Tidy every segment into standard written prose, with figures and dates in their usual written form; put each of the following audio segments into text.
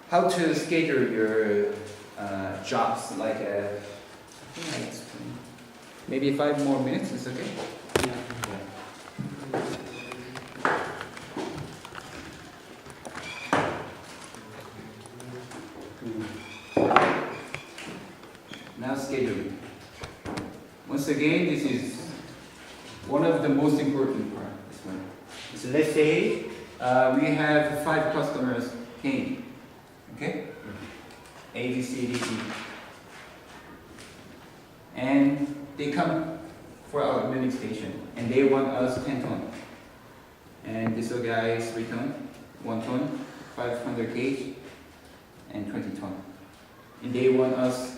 how to schedule your jobs, like I think I explained. Maybe 5 more minutes is okay? Yeah. Now scheduling. Once again, this is one of the most important part. This one. So let's say we have 5 customers came. Okay? A, B, C, D, E. And they come for our milling station, and they want us 10 ton. And this guy is 3 ton, 1 ton, 500 gauge, and 20 ton. And they want us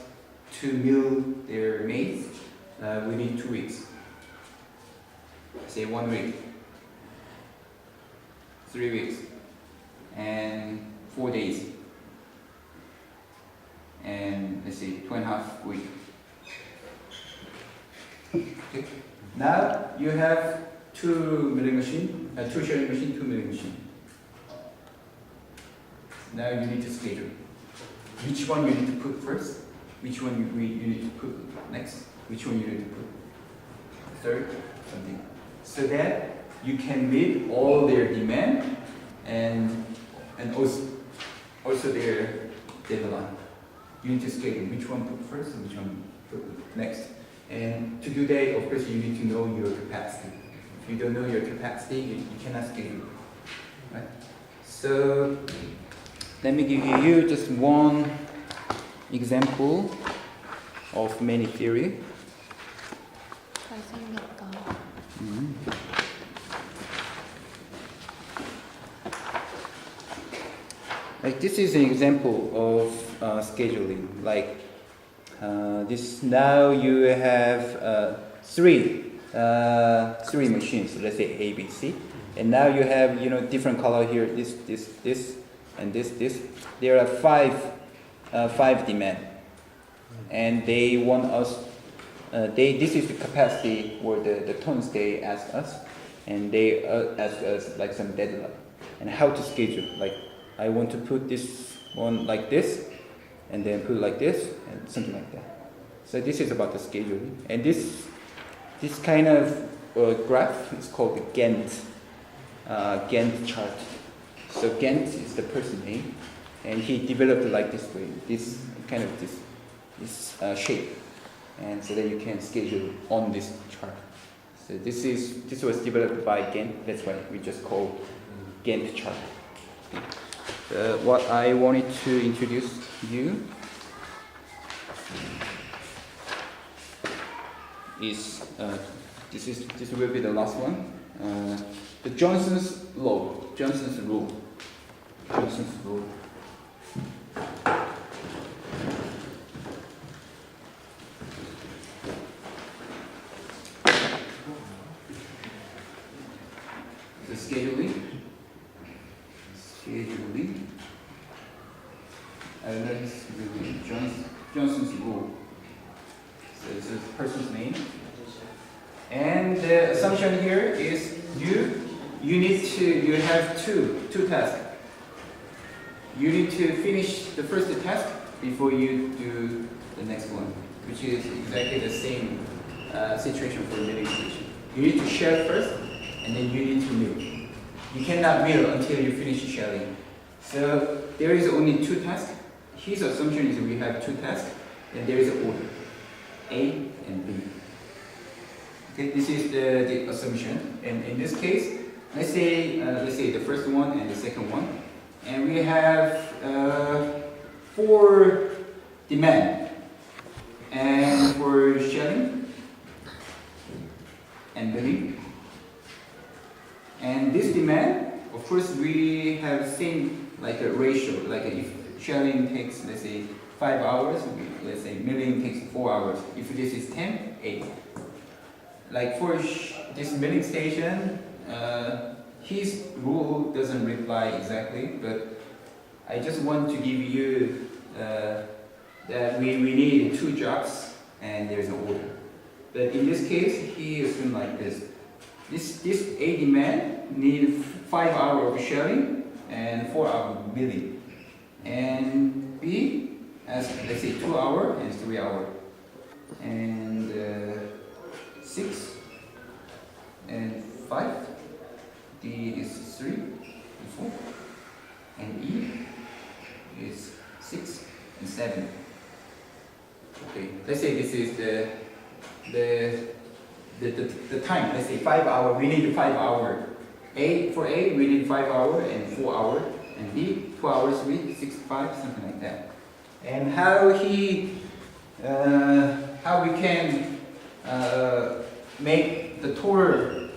to mill their maize within 2 weeks. Say 1 week, 3 weeks, and 4 days, and let's say 2.5 weeks. Okay. Now you have 2 milling machine, 2 shelling machine, 2 milling machine. Now you need to schedule. Which one you need to put first? Which one you need to put next? Which one you need to put third? Something. So that you can meet all their demand and also their deadline. You need to schedule which one put first and which one put next. And to do that, of course, you need to know your capacity. If you don't know your capacity, you cannot schedule. Right? So let me give you just one example of many theory. 잘생겼다. Like this is an example of scheduling. Like this now you have 3 machines. Let's say A, B, C, and now you have different color here. This, and this. There are 5 demand, and they want us. This is the capacity or the tons they ask us, and they ask us like some deadline and how to schedule. Like I want to put this one like this, and then put it like this, and something like that. So this is about the scheduling, and this kind of graph is called the Gantt chart. So Gantt is the person name, and he developed it like this way, this kind of this shape, and so that you can schedule on this chart. So this was developed by Gantt. That's why we just call Gantt chart. What I wanted to introduce you is this will be the last one. The Johnson's law, Johnson's rule. The scheduling. Let's do Johnson's rule. So this is the person's name. And the assumption here is you have two tasks. You need to finish the first task before you do the next one, which is exactly the same situation for milling station. You need to shell first, and then you need to mill. You cannot mill until you finish shelling. So there is only 2 tasks. His assumption is we have 2 tasks, and there is an order, A and B. Okay, this is the assumption, and in this case, let's say the first one and the second one, and we have 4 demand, and for shelling and milling, and this demand, of course, we have same like a ratio, like if shelling takes, let's say 5 hours, let's say milling takes 4 hours. If this is 10, 8. Like for this milling station, his rule doesn't reply exactly, but I just want to give you that we need 2 jobs and there's an order. But in this case, he assumed like this. This A demand needs 5 hours of shelling and 4 hour milli. And B as, let's say, 2 hour and 3 hour. And 6 and 5. D is 3 and 4. And E is 6 and 7. Okay, let's say this is the time. Let's say 5 hour. We need 5 hour. For A we need 5 hour and 4 hour. And B 2 hours, 3, 6, 5, something like that. And how we can make the total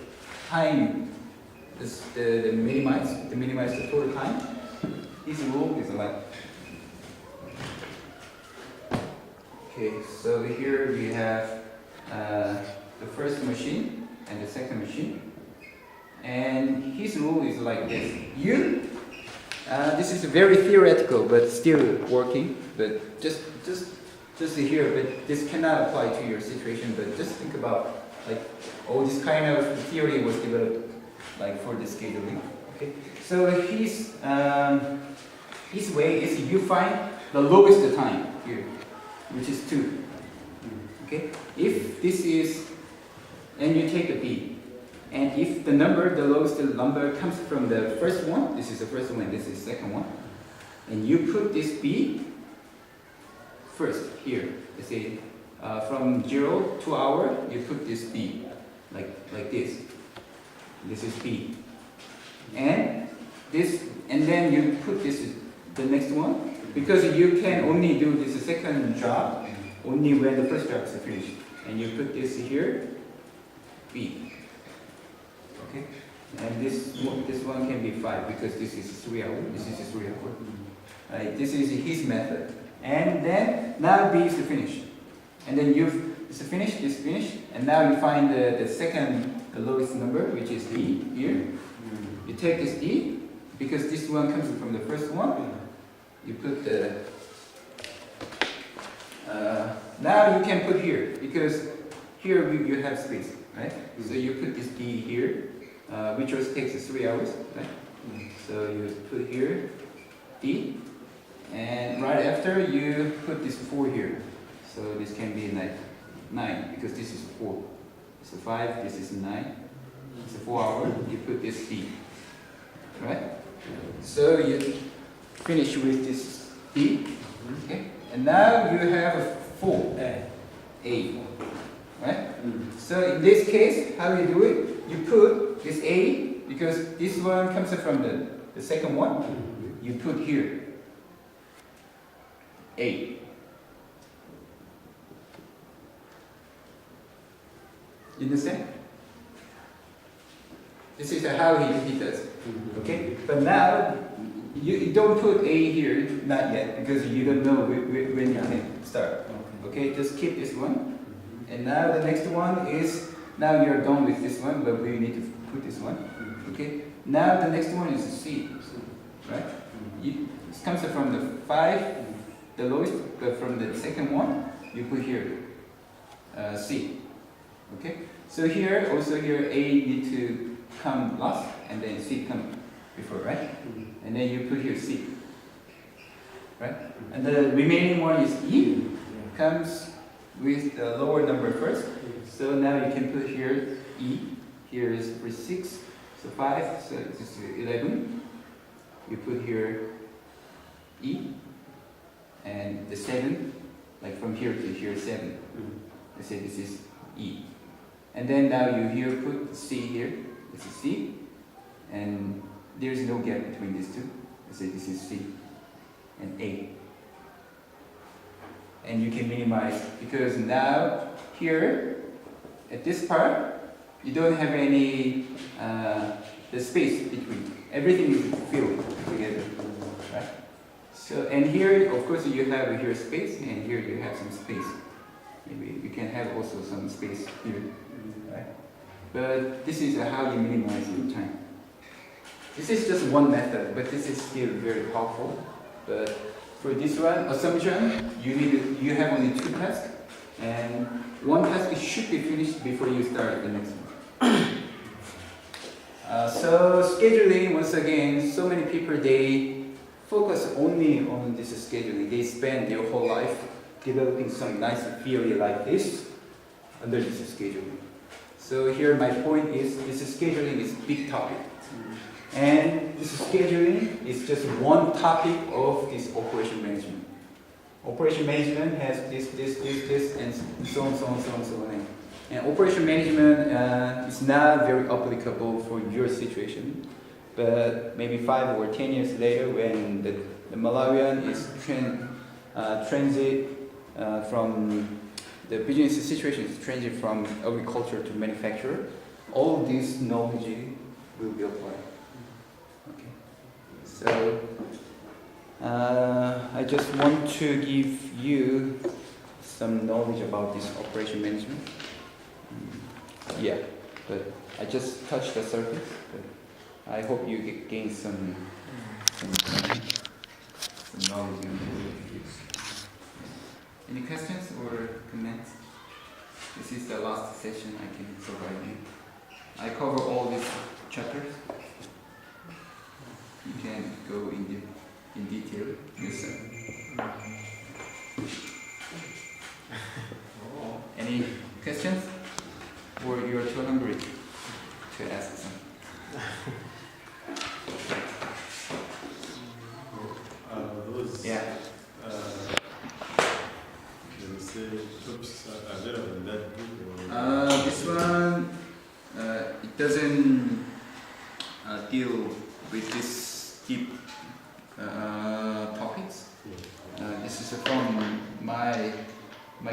time the minimize the total time. This rule is like, okay, so here we have the first machine and the second machine, and his rule is like this. This is very theoretical but still working, but just here, but this cannot apply to your situation, but just think about like all this kind of theory was developed like for the scheduling. Okay, so his way is you find the lowest time here, which is 2. Okay, if this is, and you take a B, and if the lowest number comes from the first one, this is the first one, this is the second one, and you put this B first here. Let's say from 0 to hour, you put this B like this. This is B, and then you put this the next one, because you can only do this second job only when the first job is finished, and you put this here, B. Okay, and this one can be 5 because this is 3 hours. This is 3 hours. Right, this is his method, and then now B is finished, and then it's finished, this finished, and now you find the lowest number, which is D here. You take this D, because this one comes from the first one. You put the, now you can put here, because here you have space, right? So you put this D here, which also takes 3 hours, right? So you put here D, and right after you put this 4 here. So this can be like 9, because this is 4. So 5, this is 9. It's 4 hours. You put this D, right? So you finish with this D, okay? And now you have a 4 A, right? So in this case, how you do it? You put this A, because this one comes from the second one. You put here A. You understand? This is how he does it. Okay? But now, you don't put A here, not yet, because you don't know when you can start. Okay, just keep this one. And now the next one is, now you're done with this one, but we need to put this one. Okay? Now the next one is C. Right? It comes from the 5, the lowest, but from the second one, you put here C. Okay? So here, also here, A need to come last, and then C come before, right? And then you put here C. Right? And the remaining one is E, comes with the lower number first. So now you can put here E. Here is for 6, so 5, so this is 11. You put here E, and the 7, like from here to here 7. Let's say this is E. And then now you here put C here. This is C, and there is no gap between these two. Let's say this is C and A. And you can minimize, because now here at this part you don't have any the space between. Everything is filled together, right? So, and here of course you have here space, and here you have some space. Maybe you can have also some space here, right? But this is how you minimize your time. This is just one method, but this is still very powerful. But for this one, assumption, you have only 2 tasks, and one task should be finished before you start the next one. So scheduling, once again, so many people, they focus only on this scheduling. They spend their whole life developing some nice theory like this under this scheduling. So here my point is, this scheduling is big topic. And this scheduling is just one topic of this operation management. Operation management has this, and so on, so on, so on, so on. And operation management is not very applicable for your situation, but maybe 5 or 10 years later, when the Malawian is transit from the business situation is transit from agriculture to manufacture, all this knowledge will be applied. Okay, so I just want to give you some knowledge about this operation management. Yeah, but I just touched the surface. But I hope you gain some knowledge. Any questions or comments? This is the last session I can provide you. I cover all these chapters. You can go in detail yourself. Any questions? Or you're too hungry to ask some? Yeah. This one, it doesn't deal with this deep topics. This is from my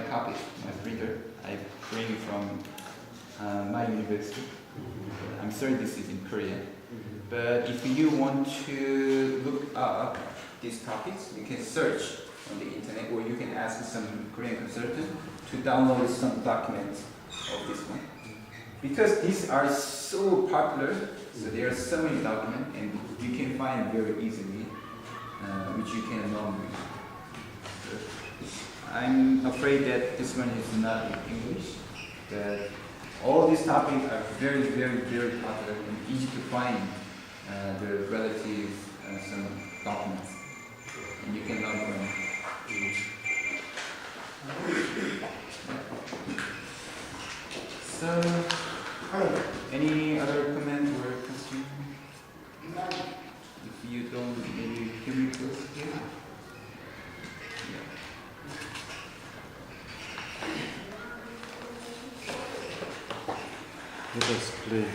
copy, my printer. I bring from my university. I'm sorry this is in Korean. But if you want to look up these topics, you can search on the internet, or you can ask some Korean consultant to download some documents of this one. Because these are so popular, so there are so many documents, and you can find very easily, which you can learn with. So I'm afraid that this one is not in English, but all these topics are very, very, very popular and easy to find the relative some documents, and you can learn from them. So, any other comment or question? If you don't, maybe hear me close here. Let us play.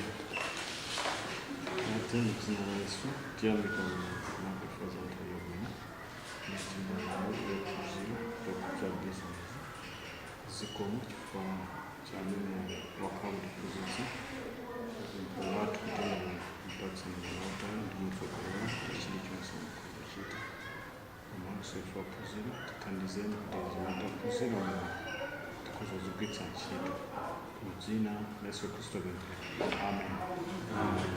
I think it's nice. Diamo uma coisa anteriormente. Neste momento, eu preciso se como de forma chamando local de posição. Por exemplo, lá que tem impacto no local de infraestrutura, de situação corrigida. Como se for possível, can dizer desde possível, coisas do que sentido. Dzina, Yesu Kristo Amen. Amen.